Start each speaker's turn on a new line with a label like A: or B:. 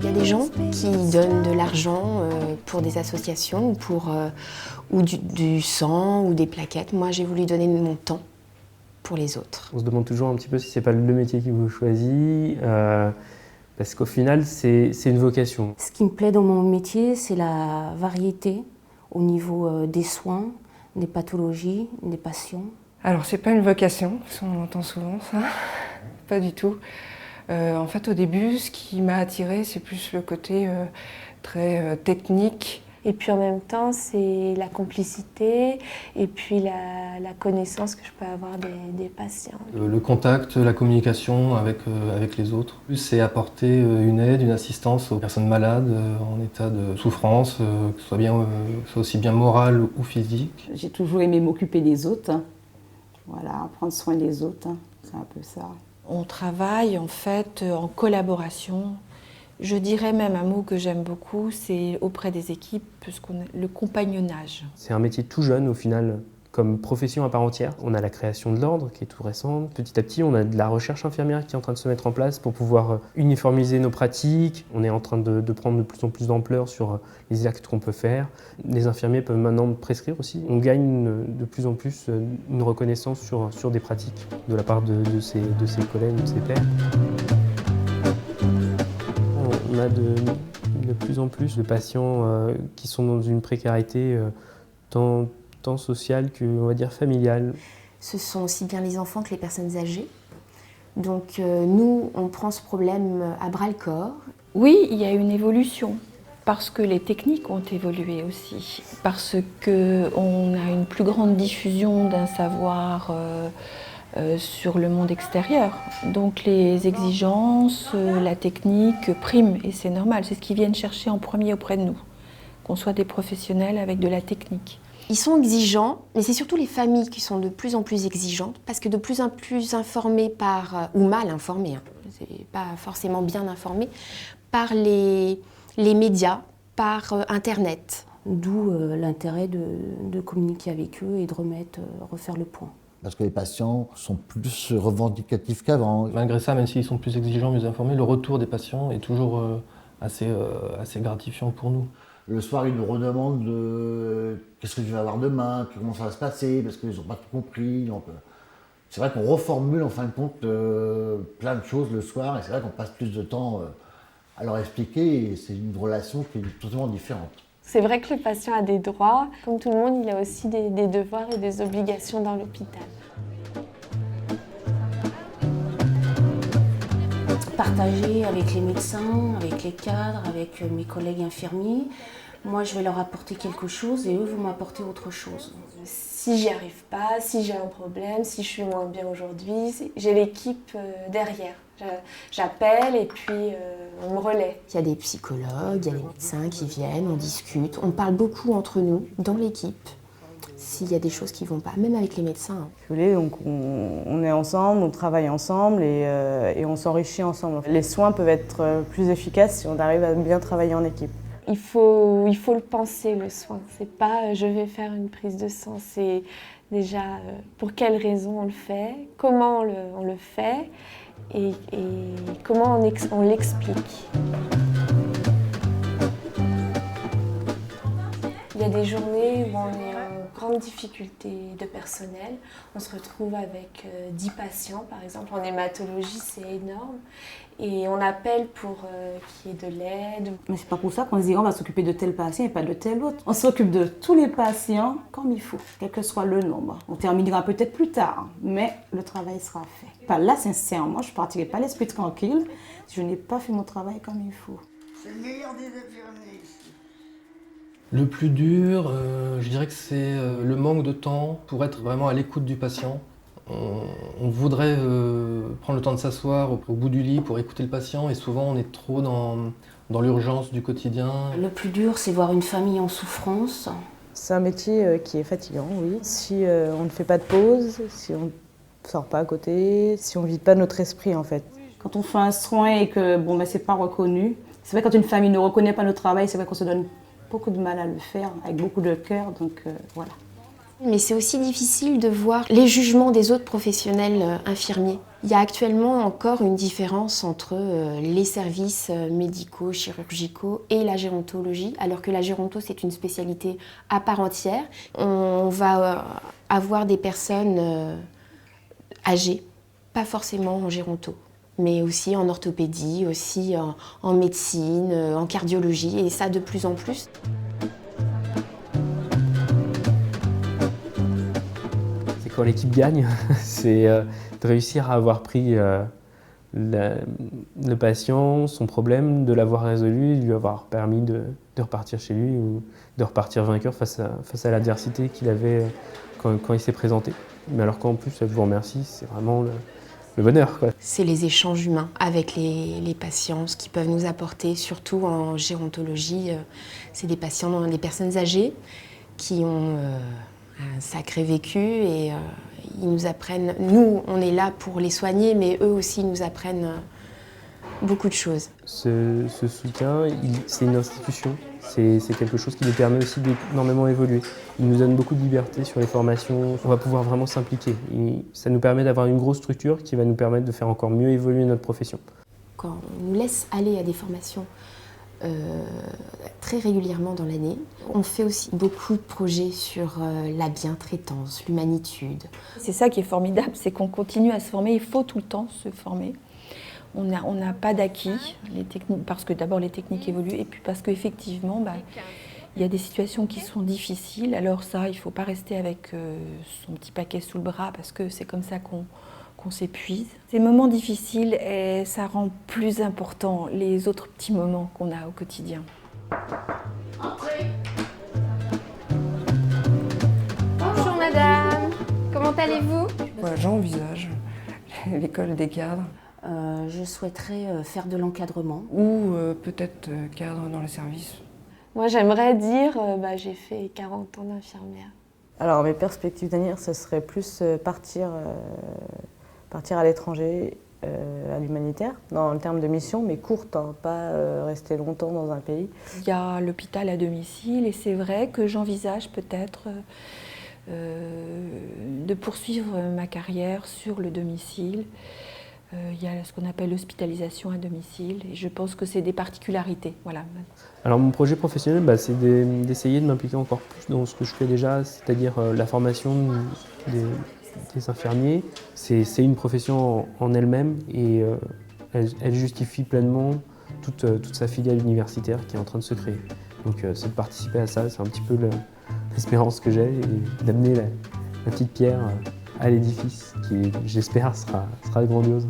A: Il y a des gens qui donnent de l'argent pour des associations ou du sang ou des plaquettes. Moi, j'ai voulu donner mon temps pour les autres.
B: On se demande toujours un petit peu si c'est pas le métier qui vous choisit, parce qu'au final, c'est une vocation.
C: Ce qui me plaît dans mon métier, c'est la variété au niveau des soins, des pathologies, des patients.
D: Alors, c'est pas une vocation, on entend souvent ça, pas du tout. En fait, au début, ce qui m'a attirée, c'est plus le côté très technique.
E: Et puis en même temps, c'est la complicité et puis la connaissance que je peux avoir des patients.
F: Le contact, la communication avec les autres. C'est apporter une aide, une assistance aux personnes malades en état de souffrance, que ce soit aussi bien morale ou physique.
G: J'ai toujours aimé m'occuper des autres. Voilà, prendre soin des autres, c'est un peu ça.
H: On travaille en fait en collaboration. Je dirais même un mot que j'aime beaucoup, c'est auprès des équipes, le compagnonnage.
B: C'est un métier tout jeune au final, comme profession à part entière. On a la création de l'ordre qui est tout récente. Petit à petit, on a de la recherche infirmière qui est en train de se mettre en place pour pouvoir uniformiser nos pratiques. On est en train de prendre de plus en plus d'ampleur sur les actes qu'on peut faire. Les infirmiers peuvent maintenant prescrire aussi. On gagne de plus en plus une reconnaissance sur des pratiques de la part de ses collègues, de ses pairs. On a de plus en plus de patients qui sont dans une précarité tant sociale que, on va dire, familiale.
A: Ce sont aussi bien les enfants que les personnes âgées. Donc nous, on prend ce problème à bras-le-corps.
H: Oui, il y a une évolution, parce que les techniques ont évolué aussi, parce qu'on a une plus grande diffusion d'un savoir sur le monde extérieur. Donc les exigences, la technique priment, et c'est normal, c'est ce qu'ils viennent chercher en premier auprès de nous, qu'on soit des professionnels avec de la technique.
A: Ils sont exigeants, mais c'est surtout les familles qui sont de plus en plus exigeantes, parce que de plus en plus informées ou mal informées, c'est pas forcément bien informées, par les médias, par Internet.
C: D'où l'intérêt de communiquer avec eux et de refaire le point.
I: Parce que les patients sont plus revendicatifs qu'avant.
F: Malgré ça, même s'ils sont plus exigeants, mieux informés, le retour des patients est toujours assez gratifiant pour nous.
I: Le soir, ils nous redemandent qu'est-ce que je vais avoir demain, comment ça va se passer, parce qu'ils n'ont pas tout compris. Donc, c'est vrai qu'on reformule en fin de compte plein de choses le soir, et c'est vrai qu'on passe plus de temps à leur expliquer, et c'est une relation qui est totalement différente.
E: C'est vrai que le patient a des droits. Comme tout le monde, il a aussi des devoirs et des obligations dans l'hôpital.
C: Partager avec les médecins, avec les cadres, avec mes collègues infirmiers. Moi, je vais leur apporter quelque chose et eux vont m'apporter autre chose.
E: Si j'y arrive pas, si j'ai un problème, si je suis moins bien aujourd'hui, j'ai l'équipe derrière. J'appelle et puis on me relaie.
A: Il y a des psychologues, il y a des médecins qui viennent, on discute, on parle beaucoup entre nous, dans l'équipe, s'il y a des choses qui ne vont pas, même avec les médecins.
G: Vous voyez, donc on est ensemble, on travaille ensemble et on s'enrichit ensemble. Les soins peuvent être plus efficaces si on arrive à bien travailler en équipe.
E: Il faut le penser, le soin. C'est pas je vais faire une prise de sang, c'est déjà pour quelles raisons on le fait, comment on le fait et comment on l'explique. Il y a des journées où on est en grande difficulté de personnel. On se retrouve avec 10 patients, par exemple. En hématologie, c'est énorme. Et on appelle pour qu'il y ait de l'aide.
G: Mais c'est pas pour ça qu'on se dit on va s'occuper de tel patient et pas de tel autre. On s'occupe de tous les patients comme il faut, quel que soit le nombre. On terminera peut-être plus tard, mais le travail sera fait. Pas là, sincèrement, je ne partirai pas l'esprit tranquille si je n'ai pas fait mon travail comme il faut.
J: C'est le meilleur des infirmiers ici.
F: Le plus dur, je dirais que c'est le manque de temps pour être vraiment à l'écoute du patient. On voudrait prendre le temps de s'asseoir au bout du lit pour écouter le patient et souvent on est trop dans l'urgence du quotidien.
C: Le plus dur, c'est voir une famille en souffrance.
G: C'est un métier qui est fatigant, oui. Si on ne fait pas de pause, si on ne sort pas à côté, si on ne vide pas notre esprit en fait. Quand on fait un soin et que c'est pas reconnu, c'est vrai quand une famille ne reconnaît pas notre travail, c'est vrai qu'on se donne beaucoup de mal à le faire, avec beaucoup de cœur, donc voilà.
A: Mais c'est aussi difficile de voir les jugements des autres professionnels infirmiers. Il y a actuellement encore une différence entre les services médicaux, chirurgicaux et la gérontologie, alors que la géronto, c'est une spécialité à part entière. On va avoir des personnes âgées, pas forcément en géronto, mais aussi en orthopédie, aussi en médecine, en cardiologie, et ça de plus en plus.
B: C'est quand l'équipe gagne, c'est de réussir à avoir pris le patient, son problème, de l'avoir résolu, de lui avoir permis de repartir chez lui ou de repartir vainqueur face à l'adversité qu'il avait quand il s'est présenté. Mais alors qu'en plus, je vous remercie, c'est vraiment le bonheur, quoi.
A: C'est les échanges humains avec les patients, ce qu'ils peuvent nous apporter, surtout en gérontologie. C'est des patients, des personnes âgées qui ont un sacré vécu et ils nous apprennent, nous on est là pour les soigner, mais eux aussi nous apprennent beaucoup de choses.
B: Ce soutien, c'est une institution, c'est quelque chose qui nous permet aussi d'énormément évoluer. Il nous donne beaucoup de liberté sur les formations, on va pouvoir vraiment s'impliquer. Ça nous permet d'avoir une grosse structure qui va nous permettre de faire encore mieux évoluer notre profession.
A: Quand on nous laisse aller à des formations très régulièrement dans l'année, on fait aussi beaucoup de projets sur la bientraitance, l'humanitude.
H: C'est ça qui est formidable, c'est qu'on continue à se former, il faut tout le temps se former. On n'a pas d'acquis, parce que d'abord les techniques évoluent et puis parce qu'effectivement, il y a des situations qui sont difficiles. Alors ça, il ne faut pas rester avec son petit paquet sous le bras parce que c'est comme ça qu'on s'épuise. Ces moments difficiles, ça rend plus important les autres petits moments qu'on a au quotidien.
J: Entrez.
E: Bonjour madame, comment allez-vous?
D: Voilà, j'envisage l'école des cadres.
C: Je souhaiterais faire de l'encadrement.
D: Ou peut-être cadre dans le service.
E: Moi j'aimerais dire, j'ai fait 40 ans d'infirmière.
K: Alors mes perspectives d'avenir, ce serait plus partir à l'étranger, à l'humanitaire, dans le terme de mission, mais courte, hein, pas rester longtemps dans un pays.
H: Il y a l'hôpital à domicile et c'est vrai que j'envisage peut-être de poursuivre ma carrière sur le domicile. Il y a ce qu'on appelle l'hospitalisation à domicile et je pense que c'est des particularités. Voilà.
B: Alors mon projet professionnel, c'est d'essayer de m'impliquer encore plus dans ce que je fais déjà, c'est-à-dire la formation des infirmiers. C'est une profession en elle-même et elle justifie pleinement toute sa filiale universitaire qui est en train de se créer. Donc c'est de participer à ça, c'est un petit peu l'espérance que j'ai et d'amener la petite pierre à l'édifice qui, j'espère, sera grandiose.